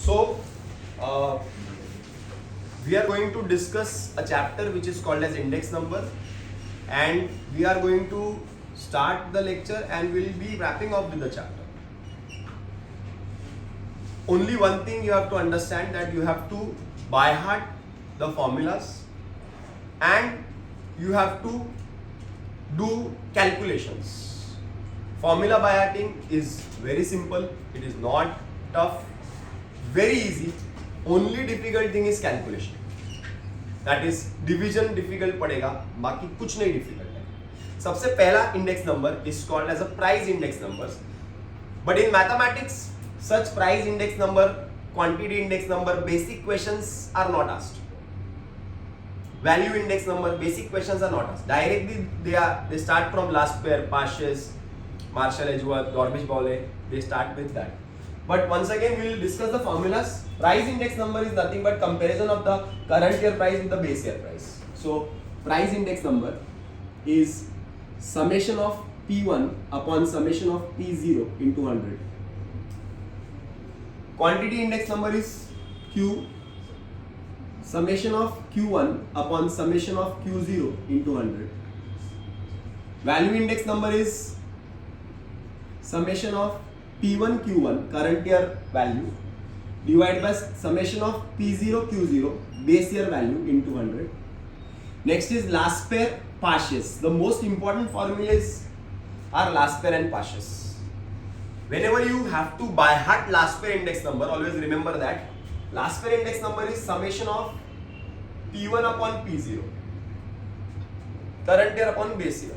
So, uh, we are going to discuss a chapter which is called as index number, and we are going to start the lecture and we'll be wrapping up with the chapter. Only one thing you have to understand, that you have to by heart the formulas and you have to do calculations. Formula by hearting is very simple, it is not tough, very easy. Only difficult thing is calculation. That is division difficult पड़ेगा, बाकी कुछ नहीं difficult है. सबसे पहला index number is called as a price index numbers. But in mathematics, such price index number, quantity index number, basic questions are not asked. Value index number, basic questions are not asked. Directly they start from last pair, Parshes, Marshall Edgeworth, Dorbish-Bowley. They start with that. But once again, we will discuss the formulas. Price index number is nothing but comparison of the current year price with the base year price. So, price index number is summation of P1 upon summation of P0 into 100. Quantity index number is Q, summation of Q1 upon summation of Q0 into 100. Value index number is summation of P1 Q1 current year value divided by summation of P0 Q0 base year value into 100. Next is last pair Parshes. The most important formulas are last pair and Parshes. Whenever you have to by heart last pair index number, always remember that last pair index number is summation of P1 upon P0 current year upon base year.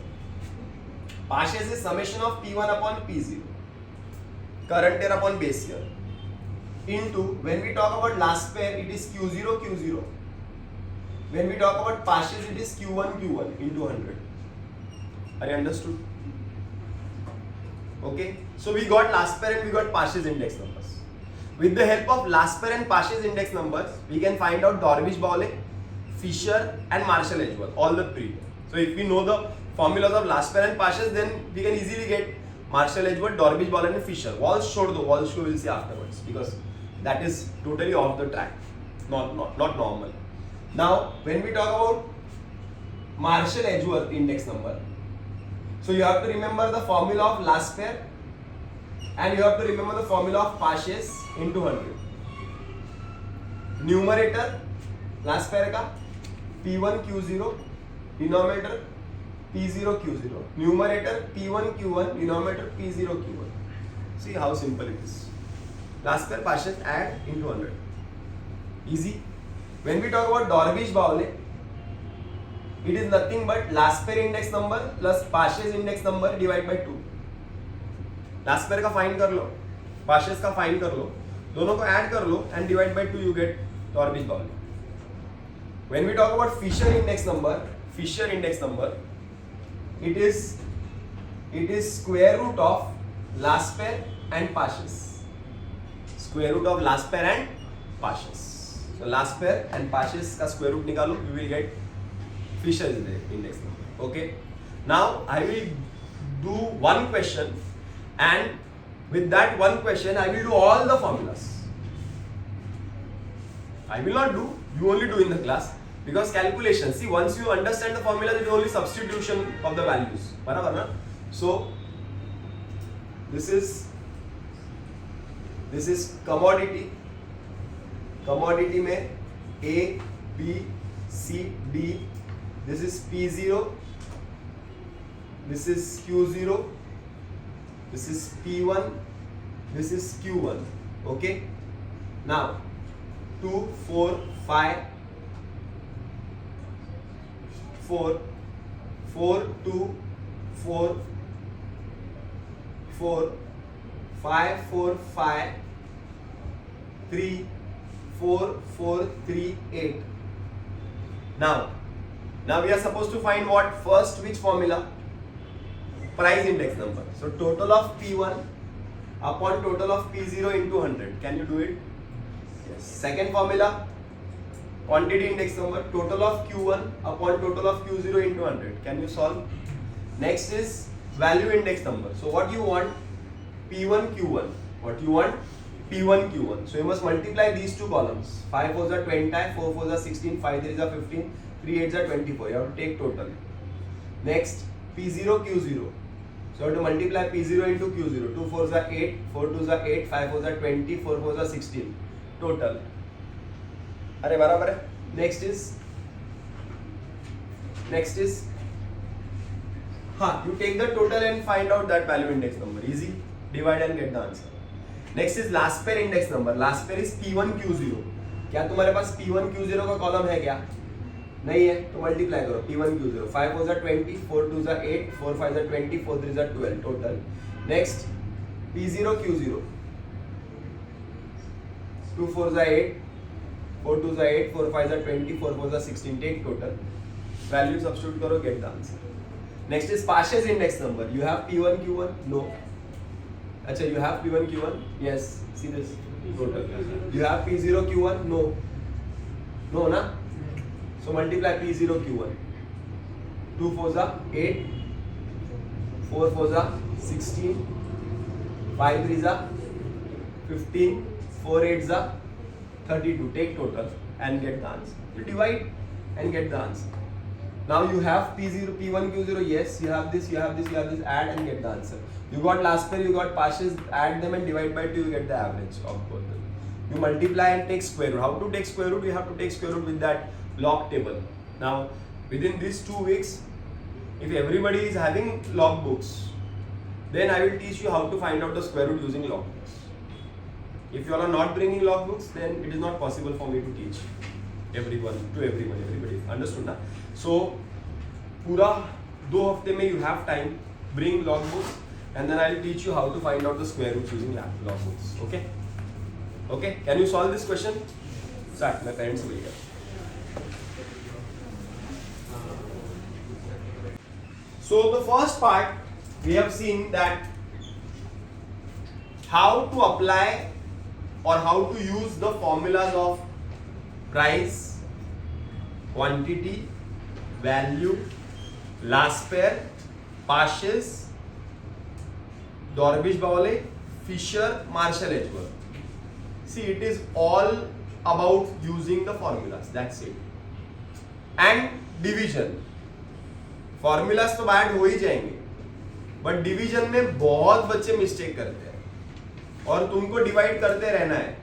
Parshes is summation of P1 upon P0 current year upon base year into, when we talk about last pair, it is Q0 Q0. When we talk about Parshes, it is Q1 Q1 into 100. Are you understood? Okay, so we got last pair and we got Parshes index numbers. With the help of last pair and Parshes index numbers, we can find out Dorbish-Bowley, Fisher and Marshall Edgeworth, all the three. So if we know the formulas of last pair and Parshes, then we can easily get Marshall Edgeworth, Dorbish-Bowley and Fisher. Walsh show we'll see afterwards, because that is totally off the track, not normal. Now when we talk about Marshall Edgeworth index number, so you have to remember the formula of last pair and you have to remember the formula of Parshes into 100. Numerator last pair का P1 Q0, denominator P0 Q0. Numerator P1 Q1, denominator P0 Q1. See how simple it is. Last pair Parshes add into 100. Easy. When we talk about Dorbish-Bowley, it is nothing but last pair index number plus Parshes index number divided by 2. Last pair का find कर लो, Parshes का find कर लो, दोनों को add कर लो and divide by 2 you get Dorbish-Bowley. When we talk about Fisher index number, it is square root of last pair and Parshes. Square root of last pair and Parshes. So last pair and Parshes का square root निकालो, you will get Fisher index number. Okay. Now I will do one question, and with that one question I will do all the formulas. I will not do, you only do in the class, because calculation, see, once you understand the formula, it is only substitution of the values. बराबर ना? So this is commodity. Commodity में A, B, C, D. This is P0. This is Q0. This is P1. This is Q1. Okay. Now 2, 4, 5, 4, 4, 2, 4, 4, 5, 4, 5, 3, 4, 4, 3, 8. Now we are supposed to find what? First, which formula? Price index number. So total of P1 upon total of P0 into 100. Can you do it? Yes. Second formula, quantity index number, total of Q1 upon total of Q0 into 100. Can you solve? Next is value index number. So what you want? P1 Q1. What you want? P1 Q1. So you must multiply these two columns. 5 4s are 20, 4 4s are 16, 5 3s are 15, 3 8s are 24. You have to take total. Next P0 Q0. So you have to multiply P0 into Q0. 2 4s are 8, 4 2s are 8, 5 4s are 20, 4 4s are 16. Total. अरे बराबर है. Next is you take the total and find out that value index number. Easy. Divide and get the answer. Next is last pair index number. Last pair is P1 Q0. क्या तुम्हारे पास P1 Q0 का column है क्या? नहीं है तो multiply करो. P1 Q0. 5 4s are 20, 4 2s are 8, 4 5s are 20, 4 3s are 12 total. Next P0 Q0. 2 4s are 8, 4 2s are 8, 4 5s are 20, 4 4s are 16. Take total. Value substitute करो, get the answer. Next is Pasch's index number. You have P1 Q1? No. अच्छा, you have P1 Q1? Yes. See this total. You have P0 Q1? No. No ना? So multiply P0 Q1. 2 4s are 8, 4 4s are 16, 5 3s are 15, 4 8s are 32. Take total and get the answer. You divide and get the answer. Now you have P0, P1 Q0. Yes, you have this, you have this, you have this. Add and get the answer. You got last pair, you got Pasch's. Add them and divide by 2. You get the average of both of them. You multiply and take square root. How to take square root? You have to take square root with that log table. Now within these 2 weeks, if everybody is having log books, then I will teach you how to find out the square root using log books. If you all are not bringing log books, then it is not possible for me to teach everybody. Understood ना? So पूरा 2 हफ्ते में you have time, bring log books and then I will teach you how to find out the square roots using log books. Okay, can you solve this question? Start. My parents will get. So the first part we have seen that how to apply or how to use the formulas of price, quantity, value, last pair, Pasch's, Dorbisch-Bowley, Fisher, Marshall-Edgeworth. See, it is all about using the formulas. That's it. And division. Formulas तो bad हो ही जाएंगे, but division में बहुत बच्चे mistake करते हैं और तुमको डिवाइड करते रहना है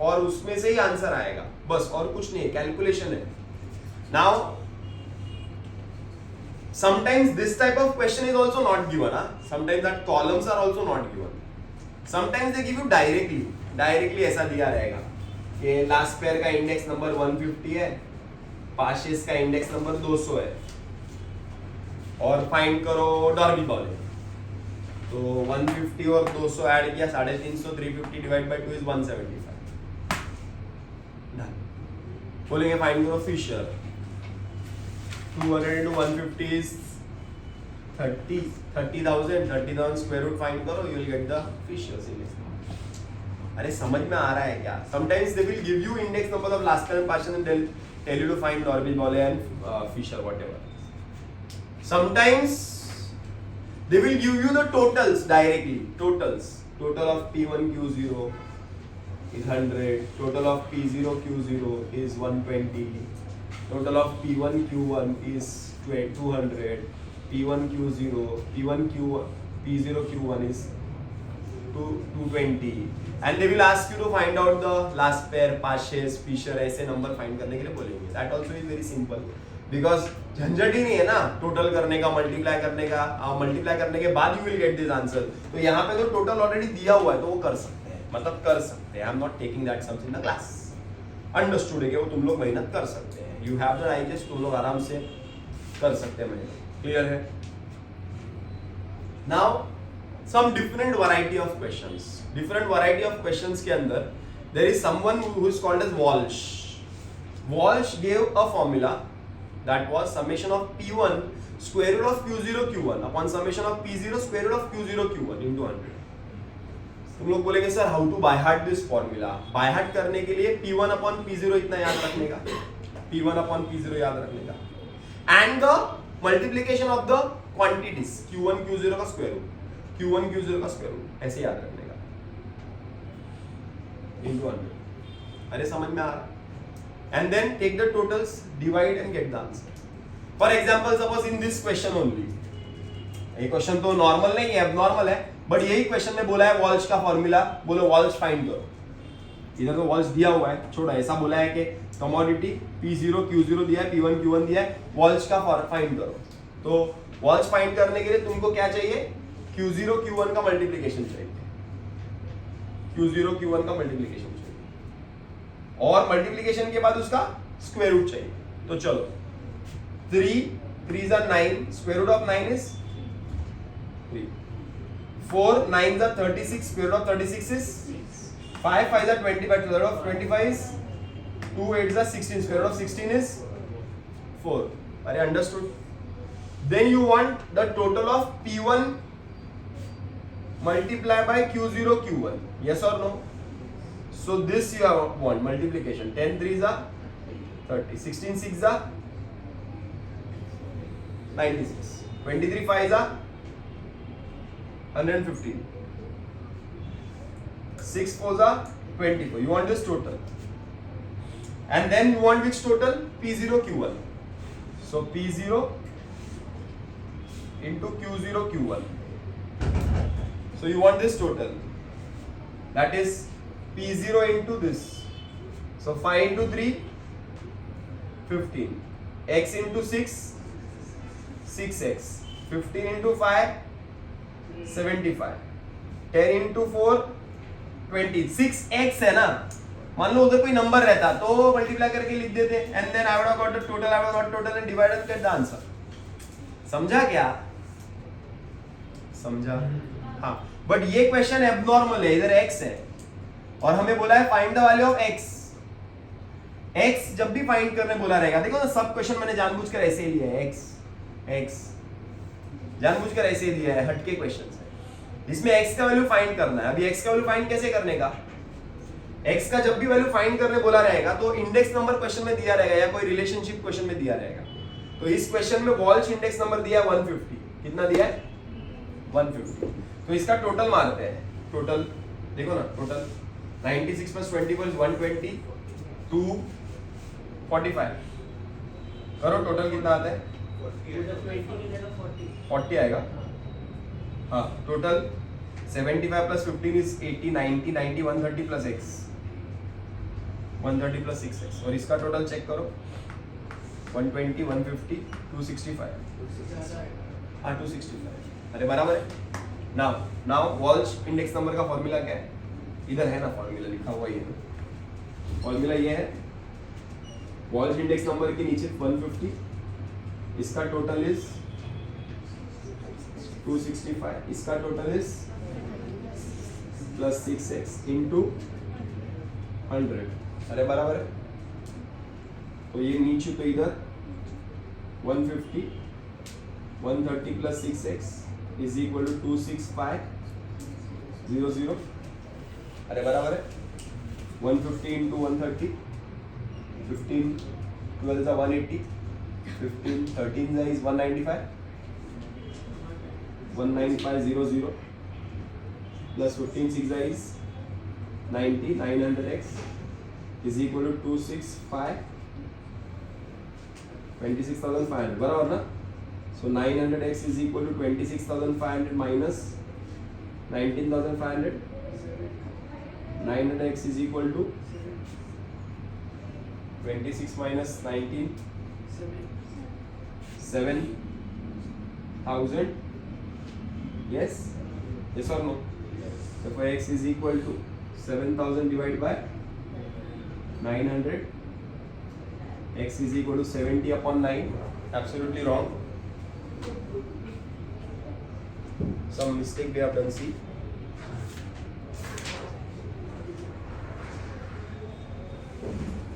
और उसमें से ही आंसर आएगा, बस और कुछ नहीं है, कैलकुलेशन है. Now sometimes this type of question is also not given. Sometimes that columns are also not given. Sometimes they give you directly ऐसा दिया रहेगा कि लास्ट पेयर का इंडेक्स नंबर 150 है, पाशेस का इंडेक्स नंबर 200 है और फाइंड करो डॉर्बी-बॉले. तो 150 और 200 ऐड किया 350, 350 डिवाइड बाय 2 इज 175. बोलेंगे फाइंड करो Fisher. 200 into 150 is 30,000 square root find करो, you will get the Fisher's index number. अरे समझ में आ रहा है क्या? Sometimes they will give you index number of last term Paschen and they'll tell you to find Dorbisch-Bowley and Fisher, whatever. Sometimes they will give you the totals directly. Total of P1 Q0 is 100. Total of P0 Q0 is 120. Total of P1 Q1 is 200. P0 Q1 is 220. And they will ask you to find out the last pair, Pasch's, Fisher, ऐसे number find करने के लिए बोलेंगे. That also is very simple. Because झंझट ही नहीं है ना total करने का, मल्टीप्लाई करने का. मल्टीप्लाई करने के बाद you will get this answer. तो यहाँ पे तो टोटल ऑलरेडी दिया हुआ है तो वो कर सकते हैं, मतलब कर सकते हैं. I am not taking that sums in the class. Understood है कि वो तुम लोग मेहनत कर सकते हैं. यू हैव द आइडियाज, तुम लोग आराम से कर सकते हैं मेहनत. क्लियर है? Now some different variety of questions. Different variety of questions के अंदर there is someone who is called as Walsh. Walsh gave a formula that was summation of P1 square root of Q0 Q1 upon summation of P0 square root of Q0 Q1 into 100. तुम लोग बोलेंगे sir how to by heart this formula. By heart करने के लिए P1 upon P0 इतना याद रखने का, P1 upon P0 याद रखने का and the multiplication of the quantities Q1 Q0 का स्क्वायर रूट, Q1 Q0 का स्क्वायर रूट, ऐसे याद रखने का. into 100. अरे समझ में आ रहा? And then take the totals, divide and get the answer. For example, suppose in this question only, ये क्वेश्चन तो नॉर्मल नहीं है, एबनॉर्मल है, बट यही क्वेश्चन में बोला है वॉल्श का फॉर्मूला, बोलो वॉल्श फाइंड करो. इधर तो वॉल्श दिया हुआ है, छोड़ा, ऐसा बोला है कि कमोडिटी P0 Q0 दिया है, P1 Q1 दिया है, वॉल्श का फाइंड करो. तो वॉल्श फाइंड करने के लिए तुमको क्या चाहिए? Q0 Q1 का मल्टीप्लीकेशन चाहिए. Q0 Q1 का मल्टीप्लीकेशन चाहिए और मल्टीप्लीकेशन के बाद उसका स्क्वायर रूट चाहिए. तो चलो 3 3s are 9, square root of 9 is 3. 4 9s are 36, square root of 36 is 5 5s are 25, square root of 25 is 2 8s are 16, square root of 16 is 4. Are you understood? Then you want the total of P1 multiply by Q0 Q1. Yes or no? So this you want multiplication. 10 3s are 30, 16 6s are 96, 23 5s are 115, 6 4s are 24. You want this total, and then you want which total? P0 Q1. So P0 into Q0 Q1. So you want this total, that is P0 into this. So 5 into 3 15, x into 6 6x, 15 into 5 75, 10 into 4 20. 6x है ना, मान लो उधर कोई number रहता तो multiply करके लिख देते, and then I would have got the total, I would have got total and divide and get the answer. समझा क्या? समझा? हाँ, बट ये क्वेश्चन एबनॉर्मल है, इधर x है और हमें बोला है find the value of x. x जब भी फाइंड करने बोला रहेगा, देखो ना सब क्वेश्चन मैंने जानबूझकर ऐसे ही लिया है, x जानबूझकर ऐसे ही दिया है, हटके क्वेश्चन है जिसमें x का वैल्यू फाइंड करना है. अभी x का वैल्यू फाइंड कैसे करने का? x का जब भी वैल्यू फाइंड करने बोला रहेगा तो इंडेक्स नंबर क्वेश्चन में दिया रहेगा या कोई रिलेशनशिप क्वेश्चन में दिया रहेगा. तो इस क्वेश्चन में वॉल्श इंडेक्स नंबर दिया है 150. कितना दिया है? 150. तो इसका टोटल मारते हैं. टोटल देखो ना, टोटल 96 plus 24 is 120, 245. करो टोटल कितना आता है? 40 आएगा. हाँ, total 75 plus 15 is 80, 90, 90, 130 plus x, 130 plus 6x. और इसका टोटल चेक करो, 120, 150, 265. हाँ 265. अरे बराबर है. नाउ वॉल्श इंडेक्स नंबर का फॉर्मूला क्या है? इधर है ना, फॉर्मूला लिखा हुआ ही है. फॉर्मूला ये है, वॉल्श इंडेक्स नंबर के नीचे 150, इसका टोटल इज 265, इसका total is plus 6x into 100. अरे बराबर है. तो ये नीचे तो इधर 150, 130 plus 6x is equal to 26500. अरे बराबर है. 150 into 130, 15 12 is 180, 15 13 is 195, 19500 plus 15 6 is 90, 900x is equal to 265, 26,500. बराबर ना? So 900x is equal to 26,500 minus 19,500. 900x is equal to 26 minus 19, 7,000. Yes? Yes or no? So for x is equal to 7,000 divided by 900. X is equal to 70 upon 9. Absolutely wrong. Some mistake we have done. See.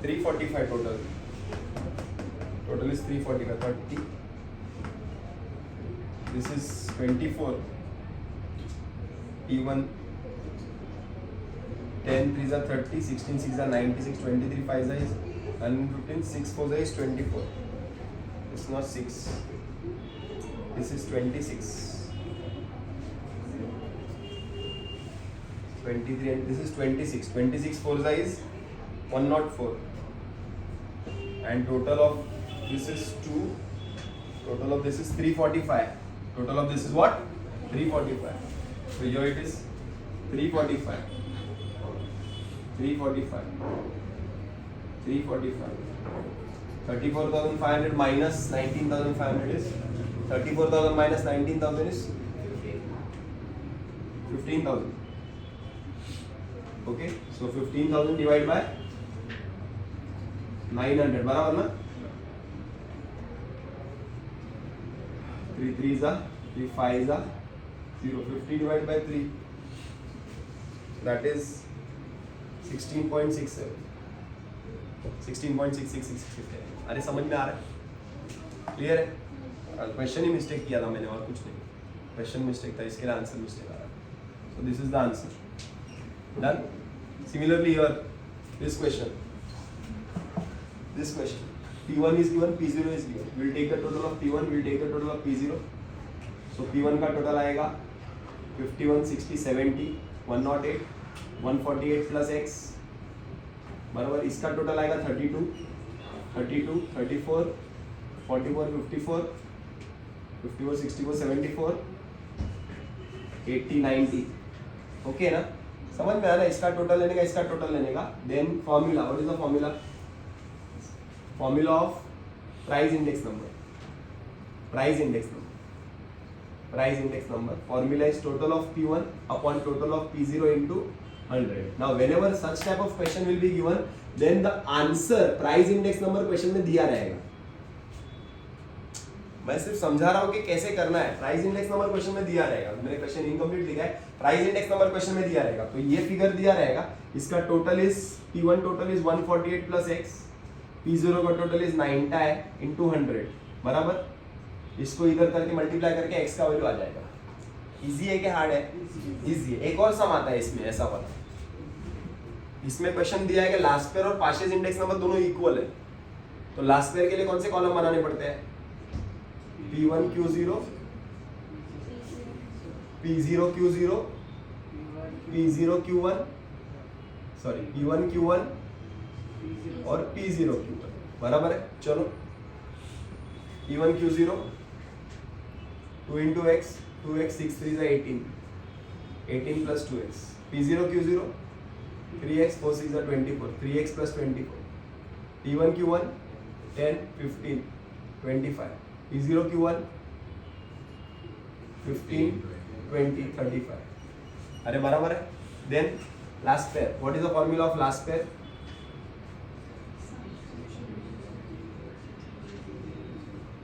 $345 total. Total is 345. 30. This is 24. P1. 10 3s are 30. 16 6s are 96. 23 5s is 115. 6 4s is 24. It's not 6. This is 26. 23 and this is 26. 26 4 is 104. And total of this is 2. Total of this is 345. Total of this is what? 345. So here it is 345. 34,500 minus 19,500 is 34,000 minus 19,000 is 15,000. Okay, so 15,000 divided by 900 बराबर ना? 3 3s are 3 5s are 0. 50 divided by 3, that is 16.67. 16.6666. अरे समझ में आ रहा है? Clear है? Question ही mistake किया था मैंने और कुछ नहीं. क्वेश्चन मिस्टेक था, इसके लिए आंसर मिस्टेक आ रहा है. So this is the answer. Done. Similarly here, this question. P1 is given, P0 is given. We'll take the total of P1, we'll take the total of P0. So P1 का total आएगा 51, 60, 70, 108, 148 plus x बराबर इसका total आएगा 32, 32, 34, 44, 54, 54, 64, 74, 80, 90. Okay ना? समझ में आया ना? इसका टोटल लेने का, इसका टोटल लेने का. Then formula, what is the formula? Formula of price index number. Price index number. Price index number. Formula is total of P1 upon total of P0 into 100. Now whenever such type of question will be given, then the answer price index number question में दिया रहेगा. मैं सिर्फ समझा रहा हूँ कि कैसे करना है. प्राइस इंडेक्स नंबर क्वेश्चन में दिया रहेगा. मैंने क्वेश्चन इनकम्प्लीट लिखा है. प्राइस इंडेक्स नंबर क्वेश्चन में दिया रहेगा. तो ये फिगर दिया रहेगा. इसका total is P1 total is 148 plus x. P0 का टोटल इज 90 into 100 बराबर. इसको इधर करके मल्टीप्लाई करके x का वैल्यू आ जाएगा. इजी है कि हार्ड है? इजी है. एक और सम आता है इसमें ऐसा वाला. इसमें क्वेश्चन दिया है कि लास्ट पेयर और पार्शियल इंडेक्स नंबर दोनों इक्वल है. तो लास्ट पेयर के लिए कौन से कॉलम बनाने पड़ते हैं? P1 Q0, P0 Q0, P0 Q1, sorry P1 Q1 और P0 Q1 बराबर है. चलो P1 Q0 2 into x, 2x 6 3 is 18, 18 plus 2x. P0 Q0 3x 4 6 is 24, 3x plus 24. P1 Q1 10 15 25. P0 Q1 15 20 35. अरे बराबर है. Then last pair. What is the formula of last pair?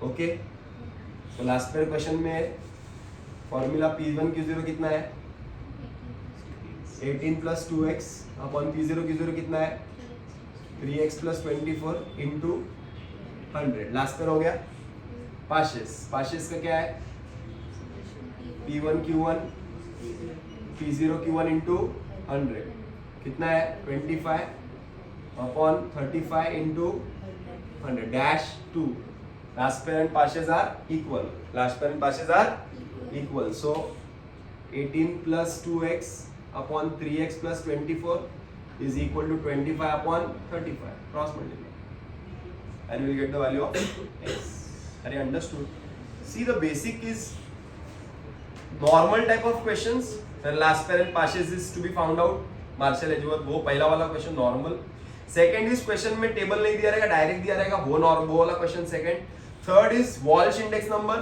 Okay. तो last pair question में formula P1 Q0 कितना है? 18 plus 2x upon P0 Q0 कितना है? 3x plus 24 into 100. Last pair हो गया. पार्शियस का क्या है? P1 Q1 P0 Q1 into 100 कितना है? 25 upon 35 into 100 dash 2. Last pair and partials are equal. Last pair and partials are equal. So 18 plus 2x upon 3x plus 24 is equal to 25 upon 35. Cross multiply. And we will get the value of x. Are you understood? See, the basic is normal type of questions. The last pair and partials is to be found out. Marshall Edgeworth वो पहला वाला question normal. Second is question में table नहीं दिया रहेगा, direct दिया रहेगा, वो वाला question second. Third is Walsh index number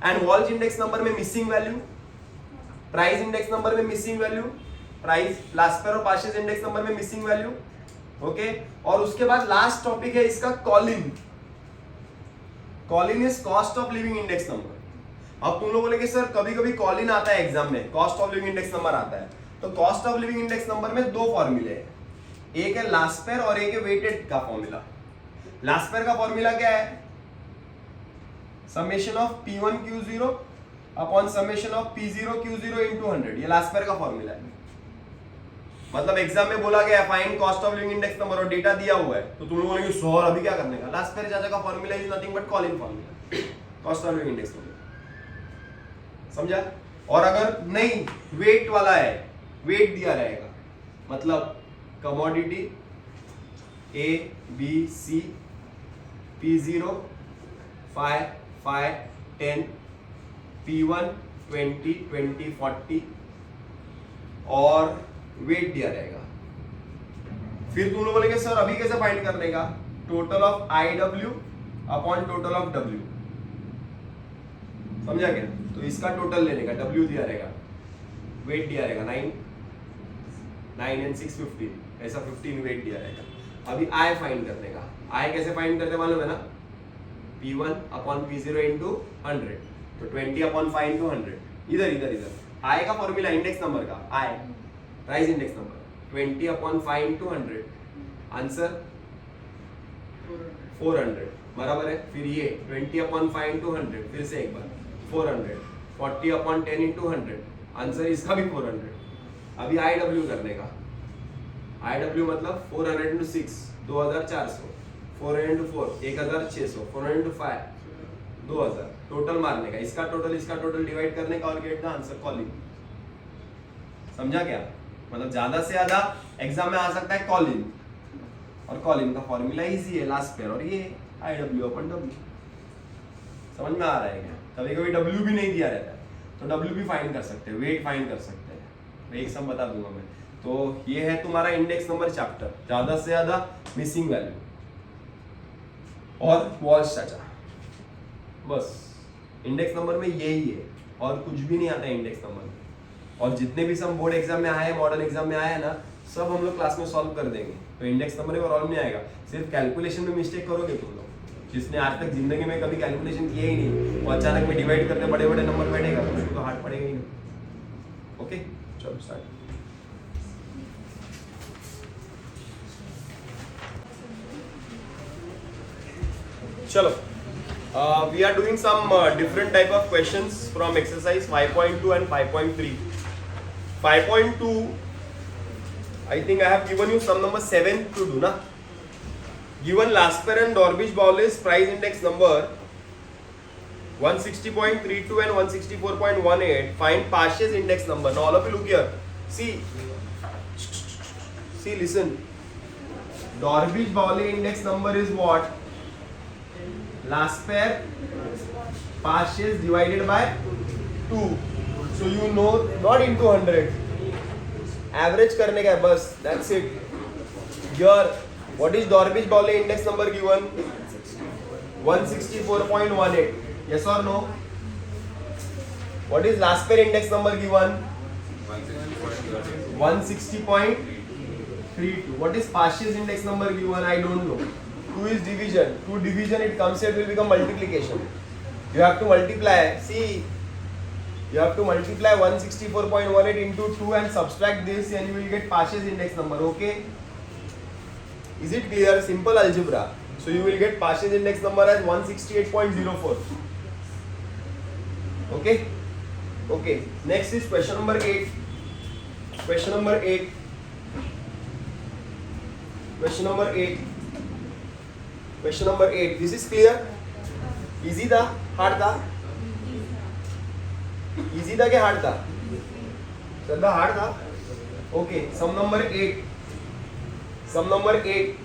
and Walsh index number में missing value, price index number में missing value, price last pair और पार्शियल इंडेक्स नंबर में मिसिंग वैल्यू. ओके. और उसके बाद लास्ट टॉपिक है इसका Colin. Colin is cost of living index number. अब तुम लोग बोलेगे सर कभी कभी कॉलिन आता है एग्जाम में, cost of living index number आता है. तो cost of living index number में दो फॉर्मूले हैं, एक है लास्ट पेयर और एक है वेटेड का फॉर्मूला. लास्ट पेयर का फॉर्मूला क्या है? Summation of P1 Q0 upon summation of P0 Q0 into 100. ये लास्ट पेयर का फॉर्मूला है. मतलब एग्जाम में बोला गया find cost of living index number और डेटा दिया हुआ है, तो तुम लोग बोलेंगे सर अभी क्या करने का? लास्ट पेयर चाचा का formula is nothing but Colin formula, cost of living index number. समझा? और अगर नहीं वेट वाला है वेट दिया रहेगा, मतलब commodity A B C P0 5 5 10 P1 20 20 40 और वेट दिया रहेगा। फिर तुम लोग बोलेंगे सर अभी कैसे फाइंड करने का? Total of IW upon total of W, समझा क्या? तो इसका टोटल लेने का, W दिया रहेगा, वेट दिया रहेगा 9 and 6 15, ऐसा 15 वेट दिया रहेगा। अभी I फाइंड करने का, I कैसे फाइंड करते मालूम है ना? P1 अपॉन P0 इंटू 100, तो 20 अपॉन 5 इंटू 100। इधर इधर इधर I का फॉर्मूला इंडेक्स नंबर का, I price index number 20 upon 5 into 100, answer 400, बराबर है। फिर ये 20 अपॉन 5 इंटू 100, फिर से एक बार 400, 40 अपॉन 10 इंटू 100, आंसर इसका भी 400। अभी IW करने का, IW मतलब 400 इंटू 6 2400, 400 इंटू 4 1600, 400 इंटू 5 2000, टोटल मारने का, इसका टोटल डिवाइड करने का और गेट द आंसर कॉलिंग। समझा क्या? मतलब ज्यादा से ज्यादा एग्जाम में आ सकता है कॉलिंग, और कॉलिंग का फॉर्मूला इजी है, लास्ट पेयर, और ये IW अपन W। समझ में आ रहा है क्या? कभी कभी W भी नहीं दिया रहता है तो W भी फाइंड कर सकते हैं, वेट फाइंड कर सकते हैं, एक सब बता दूंगा मैं। तो ये है तुम्हारा इंडेक्स नंबर चैप्टर, ज्यादा से ज्यादा मिसिंग वैल्यू और वॉल्स चाचा, बस इंडेक्स नंबर में यही है, और कुछ भी नहीं आता है इंडेक्स नंबर में। और जितने भी सब बोर्ड एग्जाम में आए हैं, मॉडल एग्जाम में आए हैं ना, सब हम लोग क्लास में सॉल्व कर देंगे। तो इंडेक्स नंबर में प्रॉब्लम नहीं आएगा, सिर्फ कैलकुलेशन में मिस्टेक करोगे तुम लोग। जिसने आज तक जिंदगी में कभी कैलकुलेशन किया ही नहीं, वो अचानक में डिवाइड करके बड़े बड़े नंबर बैठेगा तो उसको तो हार्ड पड़ेगा ही नहीं। ओके, चलो स्टार्ट। चलो, we are doing some different type of questions from exercise 5.2 and 5.3. 5.2, I think I have given you sum number 7 to do, na? Given Laspers and Dorbish-Bowley's price index number 160.32 and 164.18, find Pasch's index number. Now all of you look here. See, listen. Dorbish-Bowley index number is what? Laspers Pasch's divided by 2. So you know, not into 100. Average करने का है बस, that's it. Here, what is Dorbish-Bowley index number given? 164.18. Yes or no? What is Laspers index number given? 160.32. What is Pasch's index number given? I don't know. 2 is division. 2 division, it comes here, it will become multiplication. You have to multiply. See, you have to multiply 164.18 into 2 and subtract this, and you will get Pasch's index number. Okay? Is it clear? Simple algebra. So you will get Pasch's index number as 168.04. Okay? Okay. Next is question number 8. Question number 8. Question number 8. Question number 8. This is clear? Easy था? Hard था? Easy था क्या hard था? चलता hard था? Okay. Sum number 8. Sum number 8.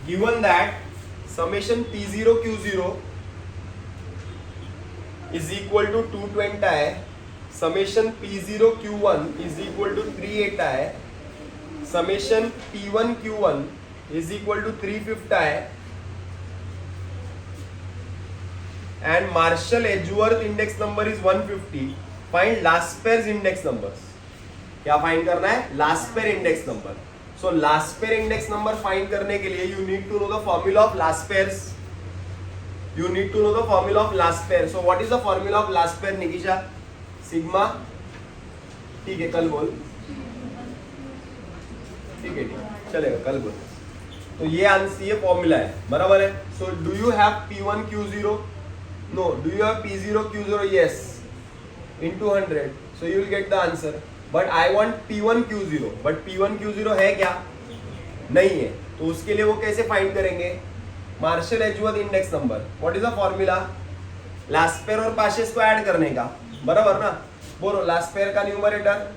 Given that summation P0 Q0 is equal to 220, summation P0 Q1 is equal to 380, summation P1 Q1 is equal to 350, and Marshall Edgeworth index number is 150. Find Laspers index numbers. क्या find करना है? Laspers index number. So Laspers index number find करने के लिए you need to know the formula of Laspers. You need to know the formula of Laspers. So what is the formula of Laspers, Nikisha? Sigma, ठीक है, कल बोल, ठीक है, चलेगा, कल बोल। तो ये आंसर, ये फॉर्मूला है, बराबर है। So do you have P1 Q0? No. Do you have P0 Q0? Yes, into 100. So you will get the answer. But I want P1 Q0. But P1 Q0 है क्या? नहीं है। तो उसके लिए वो कैसे फाइंड करेंगे? Marshall Edgeworth index number. What is the formula? Laspeyres और पाशेस को ऐड करने का, बराबर ना? बोलो, लास्पेर का न्यूमरेटर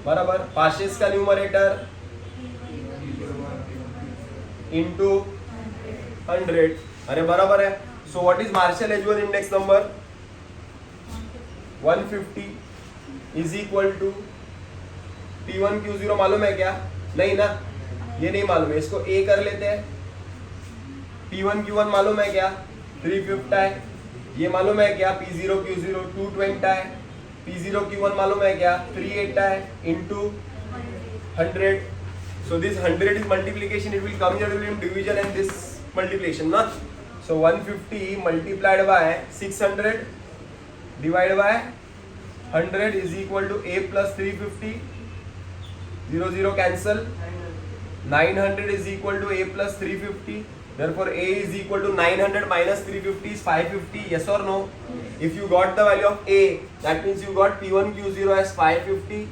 बराबर, पाशेस का न्यूमरेटर इंटू 100, अरे बराबर है. So what is Marshall Edgeworth index number 150 is equal to P1 Q0 मालूम है क्या? नहीं ना, ये नहीं मालूम है, इसको A कर लेते हैं. P1 Q1 मालूम है क्या? 350 है. ये मालूम है क्या? P0 Q0 220 है. P0 Q1 मालूम है क्या? 380 है into 100. So this 100 is multiplication, it will come here in division and this multiplication, na? So 150 multiplied by 600 divided by 100 is equal to A plus 350. 0 0 cancel. 900 is equal to A plus 350. Therefore A is equal to 900 minus 350 is 550. Yes or no? If you got the value of A, that means you got P1 Q0 as 550.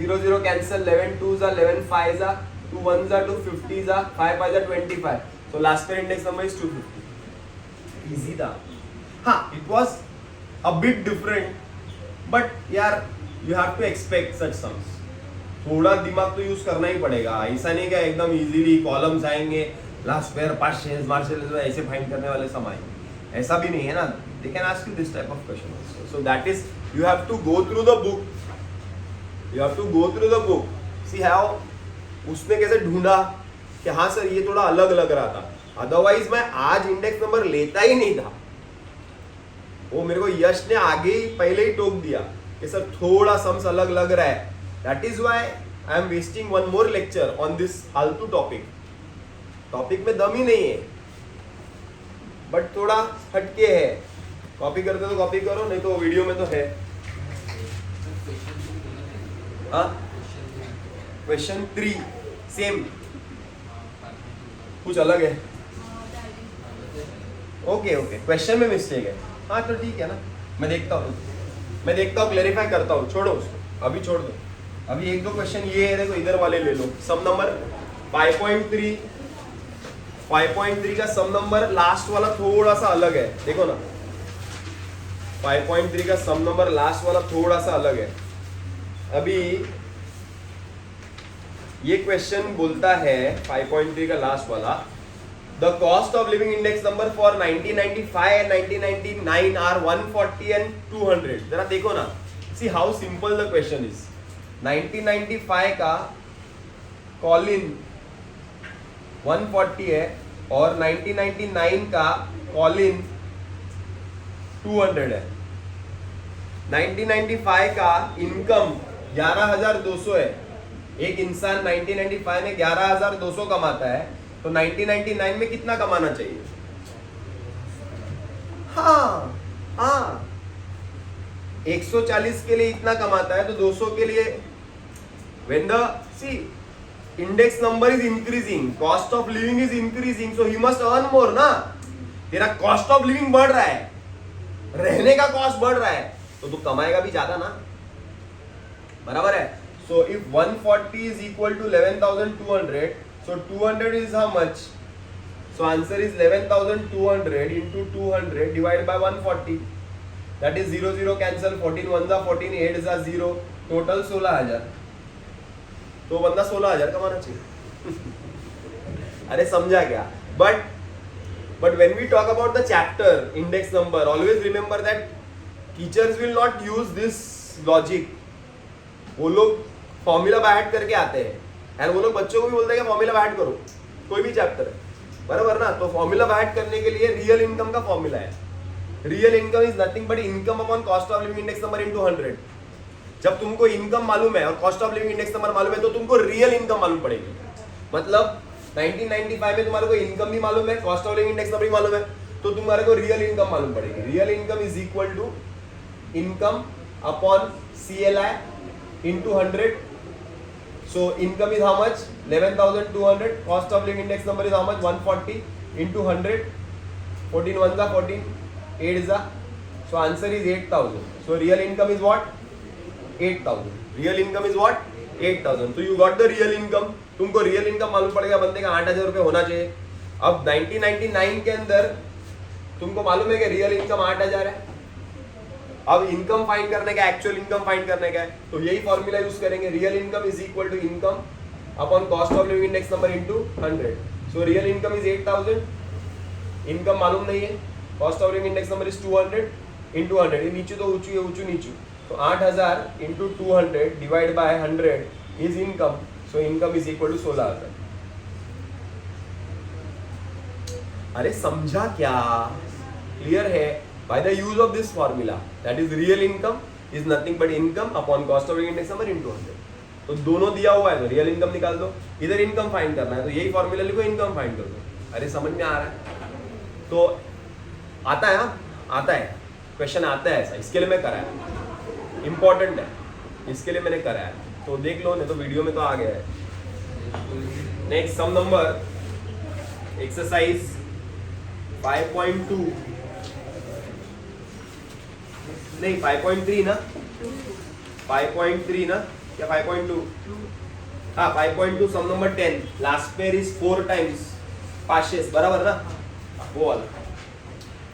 0 0 cancel. 11 2s are 11 5s are 2 1s are 2 50s are 5 5s are 25. So last pair index number is 250. Easy था. हाँ, it was a bit different, but यार you have to expect such sums. थोड़ा दिमाग तो use करना ही पड़ेगा. ऐसा नहीं क्या एकदम इजीली कॉलम्स आएंगे, लास्ट पेयर पार्शियल्स मार्शल्स ऐसे फाइंड करने वाले सम आएंगे, ऐसा भी नहीं है ना. They can ask you this type of question also. So that is you have to go through the book. You have to go through the book, see how उसने कैसे ढूंढा कि हाँ सर ये थोड़ा अलग लग रहा था, अदरवाइज मैं आज इंडेक्स नंबर लेता ही नहीं था. वो मेरे को यश ने आगे ही पहले ही टोक दिया कि सर थोड़ा सम्स अलग लग रहा है. That is why I am wasting one more lecture on this फालतू टॉपिक. टॉपिक में दम ही नहीं है, बट थोड़ा हटके है. कॉपी करते तो कॉपी करो, नहीं तो वीडियो में तो है. हाँ, क्वेश्चन 3 सेम, कुछ अलग है. ओके ओके, क्वेश्चन में मिस्टेक है. हाँ तो ठीक है ना, मैं देखता हूँ क्लेरिफाई करता हूँ. छोड़ो उसको, अभी छोड़ दो. अभी एक दो क्वेश्चन ये है, देखो इधर वाले ले लो. सम नंबर 5.3 का सम नंबर लास्ट वाला थोड़ा सा अलग है. देखो ना, 5.3 का सम नंबर लास्ट वाला थोड़ा सा अलग है. अभी ये क्वेश्चन बोलता है 5.3 का लास्ट वाला, the cost of living index number for 1995 and 1999 are 140 and 200. जरा देखो ना, see how simple the question is. 1995 का कॉलिन 140 है और 1999 का कॉलिन 200 है. 1995 का इनकम 11,200 है. एक इंसान 1995 में 11,200 कमाता है, तो 1999 में कितना कमाना चाहिए? हाँ हाँ, 140 के लिए इतना कमाता है, तो 200 के लिए when the see index number is increasing, cost of living is increasing, so he must earn more ना. तेरा cost of living बढ़ रहा है, रहने का cost बढ़ रहा है, तो तू कमाएगा भी ज्यादा ना. बराबर है. so if 140 is equal to 11,200, so 200 is how much? so answer is 11,200 into 200 divided by 140. that is 0 0 cancel. 14 1s are 14, 8s are 0, total 16,000. तो बंदा 16,000 कमाना चाहिए. अरे समझा क्या? but when we talk about the chapter index number, always remember that teachers will not use this logic. वो लोग formula by heart करके आते हैं, और वो लोग बच्चों को भी बोलते हैं कि फॉर्मूला बाय हार्ट करो, कोई भी चैप्टर है. बराबर ना. तो फॉर्मूला बाय हार्ट करने के लिए रियल इनकम का फॉर्मूला है. Real income is nothing but income upon cost of living index number into 100. जब तुमको इनकम मालूम है और cost of living index number मालूम है, तो तुमको रियल इनकम मालूम पड़ेगी. मतलब 1995 में तुम्हारे को इनकम भी मालूम है, cost of living index number भी मालूम है, तो तुम्हारे को रियल इनकम मालूम पड़ेगी. Real income is equal to income upon CLI into 100. so income is how much? 11,200. cost of living index number is how much? 140 into 100. 14 1s are 14, 8s are, so answer is 8,000. so real income is what? 8,000. real income is what? 8,000. so you got the real income. तुमको real income मालूम पड़ेगा बंदे का 8,000 रुपये होना चाहिए. अब 1999 के अंदर तुमको मालूम है कि रियल इनकम 8,000 है. अब इनकम फाइंड करने का, एक्चुअल इनकम फाइंड करने का है, तो यही फॉर्मूला यूज करेंगे, real income is equal to income upon cost of living index number into 100. So real income is 8000, income मालूम नहीं है, cost of living index number is 200 into 100. ये नीचे तो ऊंचू है, ऊंचू नीचू, तो 8000 into 200 divide by 100 is income. So income is equal to 16000. अरे समझा क्या? क्लियर है? By the use of this formula, that is real income is nothing but income upon cost of living index number into 100. तो दोनों दिया हुआ है तो रियल इनकम निकाल दो, इधर इनकम फाइंड करना है तो यही फॉर्मूला लिखो, इनकम फाइंड कर दो. अरे समझ में आ रहा है? तो आता है, आता है, क्वेश्चन आता है ऐसा, इसके लिए मैं कराया, इंपॉर्टेंट है, इसके लिए मैंने कराया, तो देख लो, नहीं तो वीडियो में तो आ गया है. नेक्स्ट सम नंबर एक्सरसाइज 5.2 नहीं 5.3 ना, 5.3 ना क्या 5.2? हाँ 5.2 sum number 10. Laspeyres is 4 times Paasche's, बराबर ना? वो वाला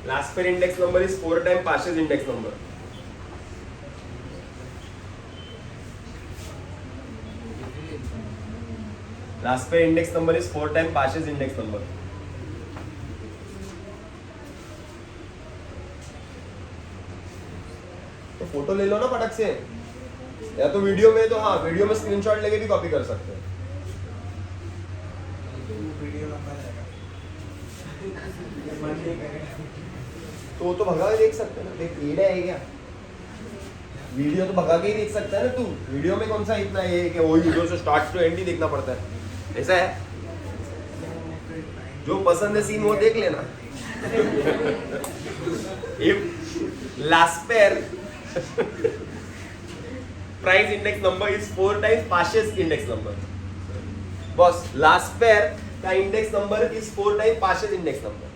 Laspeyres index number is 4 time Paasche's index number. Laspeyres index number is 4 time Paasche's index number. तो फोटो ले लो ना फटक से, या तो वीडियो में, तो हाँ वीडियो में स्क्रीनशॉट लेके भी कॉपी कर सकते हैं. तो वो तो भगा के देख सकते हैं ना, देख ईड़ा है क्या? वीडियो तो भगा के ही देख सकता है ना तू, वीडियो में कौन सा इतना ये है कि वही वीडियो से स्टार्ट टू एंड ही देखना पड़ता है, ऐसा है? जो पसंद है सीन वो देख लेना. Laspeyres price index number is 4 times Paasche's index number. बस लास्ट पेयर का index number is 4 times Paasche's index number.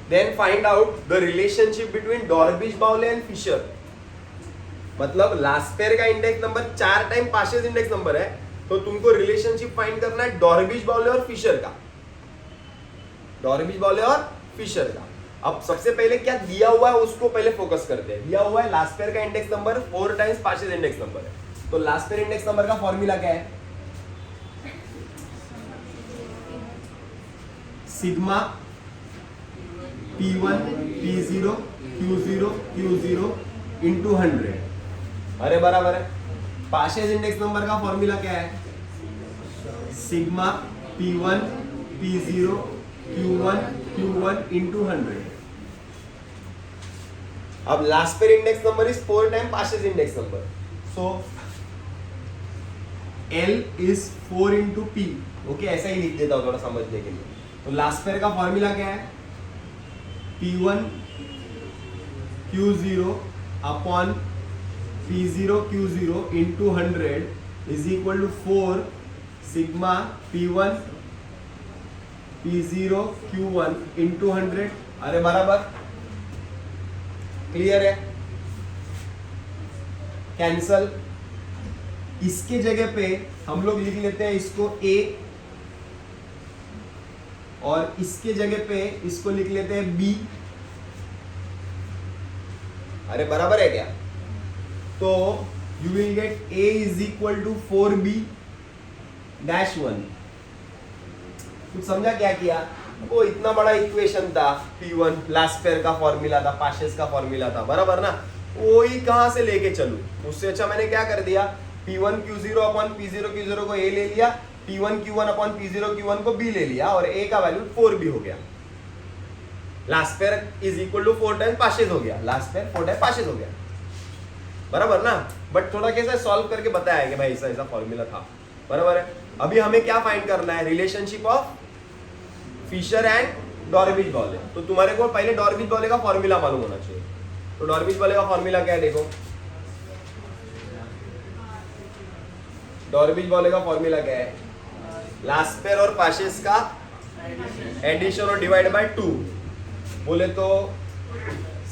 Then find out the relationship between Drobisch Bowley and Fisher. मतलब लास्ट पेयर का index number 4 time Paasche's index number है, तो तुमको relationship find करना है डॉर्बिश-बाउले और फिशर का, डॉर्बिश-बाउले और फिशर का. अब सबसे पहले क्या दिया हुआ है उसको पहले फोकस करते हैं. दिया हुआ है लास्ट पेयर का index number 4 times Paasche's index number है, तो लास्ट पेयर इंडेक्स नंबर का फॉर्मूला क्या है? Sigma P1 P0 Q0 Q0 into 100. अरे बराबर है. पाशेस इंडेक्स नंबर का फॉर्मूला क्या है? Sigma P1 P0 Q1 into 100. अब Laspeyres index number is 4 time Paasche's index number, so L is 4 into P. Okay, ऐसा ही लिख देता हूं थोड़ा समझने के लिए. तो लास्ट पेयर का फॉर्मूला क्या है? P1 Q0 upon P0 Q0 into 100 is equal to 4 sigma P1 P0 Q1 into 100. अरे बराबर, क्लियर है? कैंसल. इसके जगह पे हम लोग लिख लेते हैं इसको A, और इसके जगह पे इसको लिख लेते हैं B. अरे बराबर है क्या? तो you will get A is equal to 4B dash 1. कुछ समझा क्या किया? वो इतना बड़ा इक्वेशन था, P1 लास्ट पेयर का फॉर्मूला था, पाशेस का फॉर्मूला था, बराबर ना? वो ही कहां से लेके चलूं? उससे अच्छा मैंने क्या कर दिया, P1 Q0 upon P0 Q0 को A ले लिया, P1 Q1 upon P0 Q1 को B ले लिया, और A का वैल्यू 4B हो गया. Laspeyres is equal to 4 times Paasche's हो गया, लास्ट पेयर 4 टाइम्स पाशेस हो गया, बराबर ना? बट थोड़ा कैसा सॉल्व करके बताया है कि भाई ऐसा ऐसा फॉर्मूला था, बराबर है? अभी हमें क्या फाइंड करना है? Relationship of Fisher and Drobisch Bowley. तो तुम्हारे को पहले डॉर्बिश-बाउले का फॉर्मूला मालूम होना चाहिए. तो डॉर्बिश-बाउले का फॉर्मूला क्या है? देखो, डॉर्बिश-बाउले का फॉर्मूला क्या है? लास्ट पेयर और पाशेस का एडिशन और डिवाइड बाय 2. बोले तो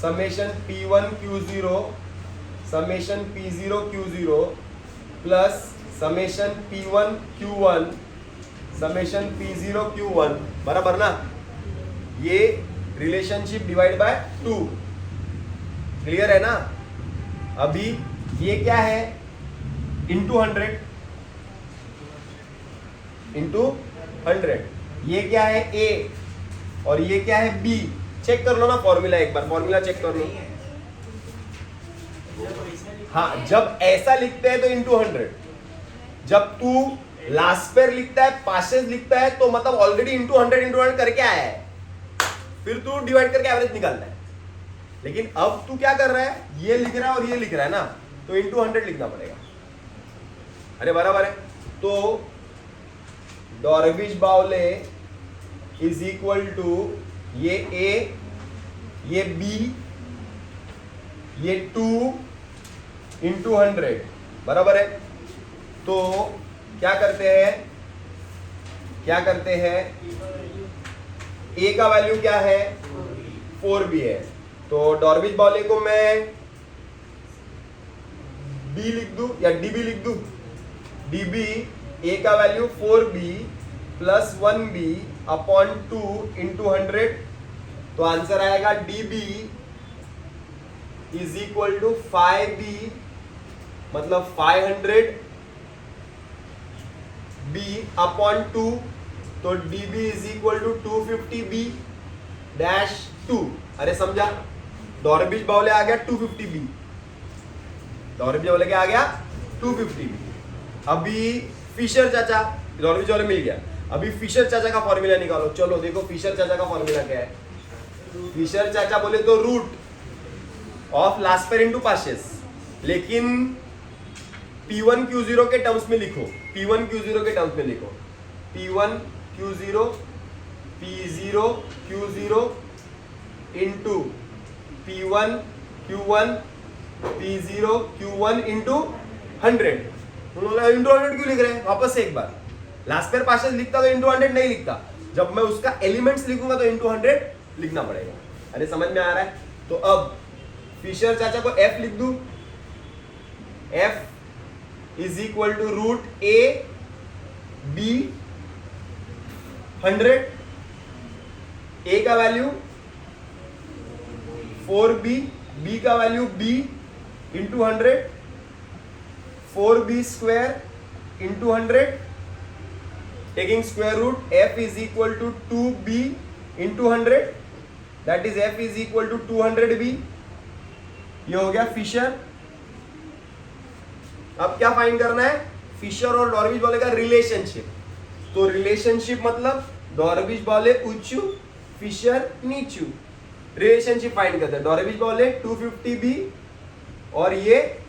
summation P1 Q0 summation P0 Q0 plus summation P1 Q1 summation P0 Q1, बराबर ना? ये रिलेशनशिप डिवाइड बाय 2. क्लियर है ना? अभी ये क्या है, इंटू 100 इंटू 100, ये क्या है A और ये क्या है B। चेक कर लो ना फॉर्मूला, एक बार फॉर्मूला चेक कर लो। हाँ, जब ऐसा लिखते हैं तो इंटू 100, जब तू लास्ट पेयर लिखता है, पासेस लिखता है, तो मतलब ऑलरेडी इंटू 100 करके आया है, फिर तू डिवाइड करके एवरेज निकालता है। लेकिन अब तू क्या कर रहा है, ये लिख रहा है और ये लिख रहा है ना, तो इंटू 100 लिखना पड़ेगा। अरे बराबर है। तो डॉर्विश बाउले इज इक्वल टू ये A, ये B, ये 2 इंटू 100, बराबर है। तो क्या करते हैं, A का वैल्यू क्या है, 4B है। तो डॉर्विश बाउले को मैं B लिख दूं या DB लिख दूं? DB, A का value 4B plus 1B upon 2 into 100, तो आंसर आएगा DB is equal to 5B, मतलब 500B अपॉन 2, तो DB is equal to 250B dash 2। अरे समझा, डॉर्विश बाउले आ गया 250B, डॉर्विश बाउले क्या आ गया 250B। अभी फिशर चाचा, डॉर्विश बाउले मिल गया, अभी फिशर चाचा का फॉर्मूला निकालो। चलो देखो फिशर चाचा का फॉर्मूला क्या है। फिशर चाचा बोले तो root of Laspeyres into Paasche's, लेकिन P1 Q0 के टर्म्स में लिखो, P1 Q0 के टर्म्स में लिखो, P1 Q0 P0 Q0 into P1 Q1 P0 Q1 into 100। Into 100 क्यों लिख रहे हैं? वापस से एक बार, लास्ट पेयर पासेस लिखता तो इंटू 100 नहीं लिखता, जब मैं उसका एलिमेंट्स लिखूंगा तो इंटू 100 लिखना पड़ेगा। अरे समझ में आ रहा है? तो अब फिशर चाचा को F लिख दूं, F is equal to root A B 100, A का वैल्यू 4B, B का value B into 100, 4B square into 100, taking square root, F is equal to 2B into 100, that is F is equal to 200B। ये हो गया Fisher. अब क्या find करना है, Fisher और डॉर्विश बाउले का रिलेशनशिप। तो रिलेशनशिप मतलब डॉर्विश बाउले ऊंचू, फिशर नीचू। रिलेशनशिप फाइंड करते हैं, डॉर्विश बाउले 250B और ये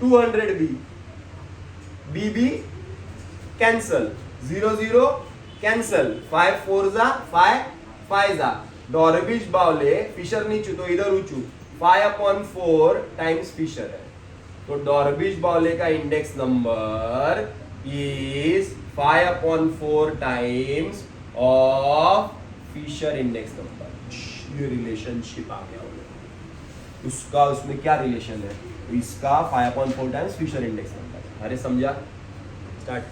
200B, BB कैंसल, 0 0 कैंसल, 5 4 जा 5 5 जा। डॉर्विश बाउले फिशर नीचू तो इधर ऊंचू, 5/4 टाइम्स फिशर है, तो डॉर्विश बाउले का index number is 5/4 times of Fisher index number. ये रिलेशनशिप आ गया उसका, उसमें क्या रिलेशन है, इसका 5/4 टाइम्स फिशर इंडेक्स नंबर। अरे समझा? स्टार्ट।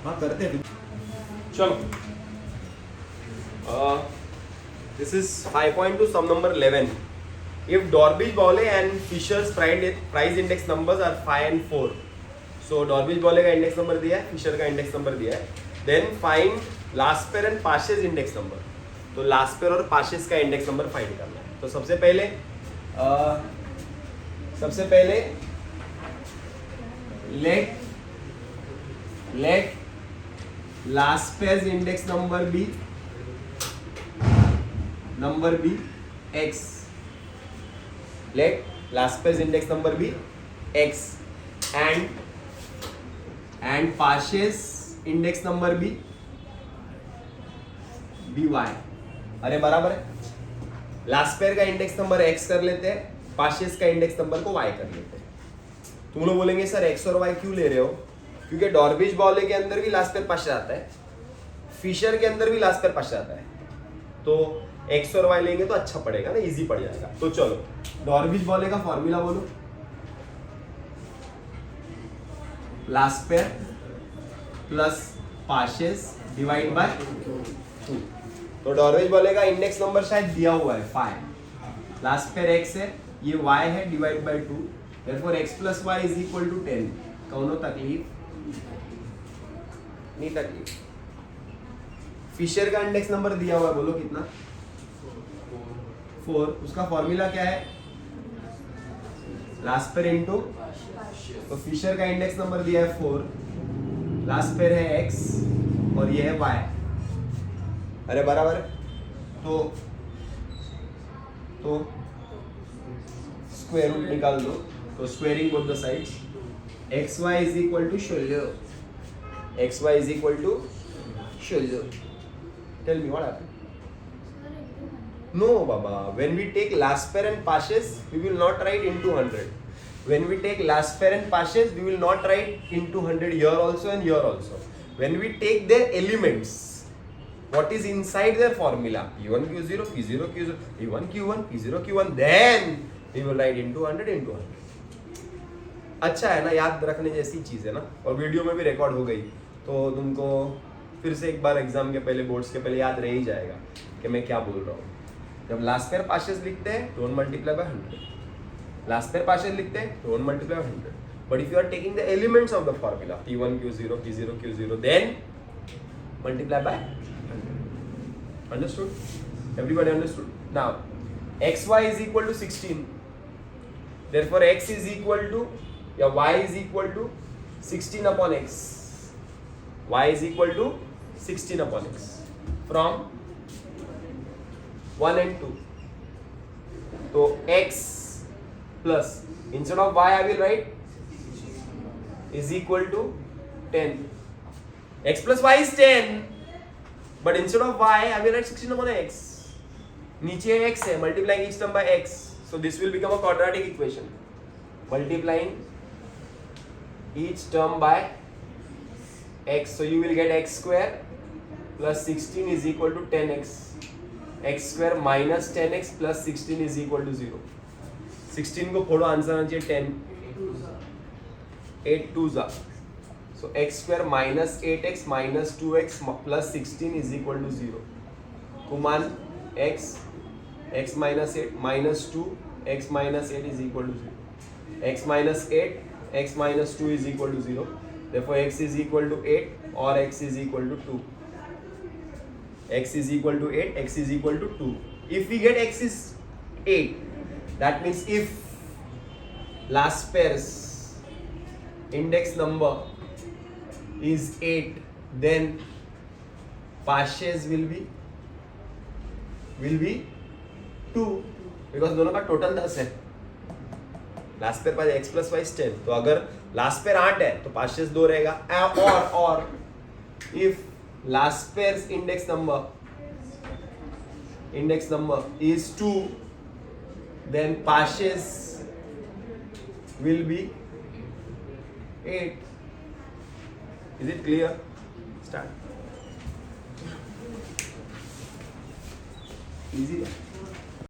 हाँ करते हैं, चलो। This is 5.2 sum number 11. If Dorbish Bowley and Fisher's price index numbers are 5 and 4, so Dorbish Bowley का index number दिया है, Fisher का index number दिया है, then find last pair and Pashes index number. तो last pair और Pashes का index number find करना है। तो सबसे पहले let last pair's index number be x. Let last pair's index number be x and Pashes index number be y. अरे बराबर है, लास्ट पेयर का इंडेक्स नंबर x कर लेते हैं, पाशेस का इंडेक्स नंबर को y कर लेते हैं। तुम लोग बोलेंगे सर x और y क्यों ले रहे हो? क्योंकि डॉर्विश बाउले के अंदर भी लास्ट पेयर पाशे आता है, फिशर के अंदर भी लास्ट पेयर पाशे आता है, तो x और y लेंगे तो अच्छा पड़ेगा ना, इजी पड़ जाएगा। तो चलो डॉर्विश बाउले का फॉर्मूला बोलो, Laspeyres plus Paasche's divide by 2। तो डॉर्वेज बोलेगा इंडेक्स नंबर शायद दिया हुआ है 5, लास्ट पेयर x है, ये y है divide by 2, therefore x plus y is equal to 10. कौनो तकलीफ नहीं तकलीफ. फिशर का इंडेक्स नंबर दिया हुआ है, बोलो कितना? 4. उसका फॉर्मूला क्या है? लास्ट पेयर इनटू, तो फिशर का इंडेक्स नंबर दिया है 4, लास्ट पेयर है x और ये है y. अरे बराबर है. तो स्क्वायर रूट निकाल दो, तो squaring both the sides, xy is equal to 16. xy is equal to 16. Tell me what happened? No, Baba. When we take last pair and passes, we will not write into 100. When we take last pair and passes, we will not write into 100 here also and here also. When we take their elements, what is inside their formula? P1 Q0, P0 Q0, P1 Q1, P0 Q1, then we will write into 100 into 100. अच्छा है ना, याद रखने जैसी चीज़ है ना, और video में भी रिकॉर्ड हो गई, तो तुमको फिर से एक बार एग्जाम के पहले, बोर्ड्स के पहले याद रह ही जाएगा कि मैं क्या बोल रहा हूँ. जब लास्ट पेयर पासेस लिखते हैं, don't multiply by 100. Laspeyres Paasche's लिखते हैं, don't multiply by 100. But if you are taking the elements of the formula P1 Q0, P0 Q0, then multiply by 100. Understood? Everybody understood? Now, xy is equal to 16. Therefore, x is equal to, y is equal to 16 upon x. Y is equal to 16 upon x. From 1 and 2. So, x plus, instead of y I will write is equal to 10. X plus y is 10. But instead of y, I will write 16 upon x. नीचे x है, multiplying each term by x. So this will become a quadratic equation. Multiplying each term by x. So you will get x square plus 16 is equal to 10x. X square minus 10x plus 16 is equal to 0. 16 को फोड़ो, answer आना चाहिए 10. 8 2s are. So x square minus 8x minus 2x plus 16 is equal to 0. Kuman x minus 8 minus 2 x minus 8 is equal to 0. X minus 8 x minus 2 is equal to 0. Therefore x is equal to 8 or x is equal to 2. X is equal to 8, x is equal to 2. If we get x is 8, that means if last pair's index number is 8, then passes will be 2, because दोनों का total 10 है. Last pair pass x plus y is 10, तो अगर last pair 8 है तो passes 2 रहेगा. और if last pair's index number is 2, then passes will be 8. Is it clear? Start. Easy.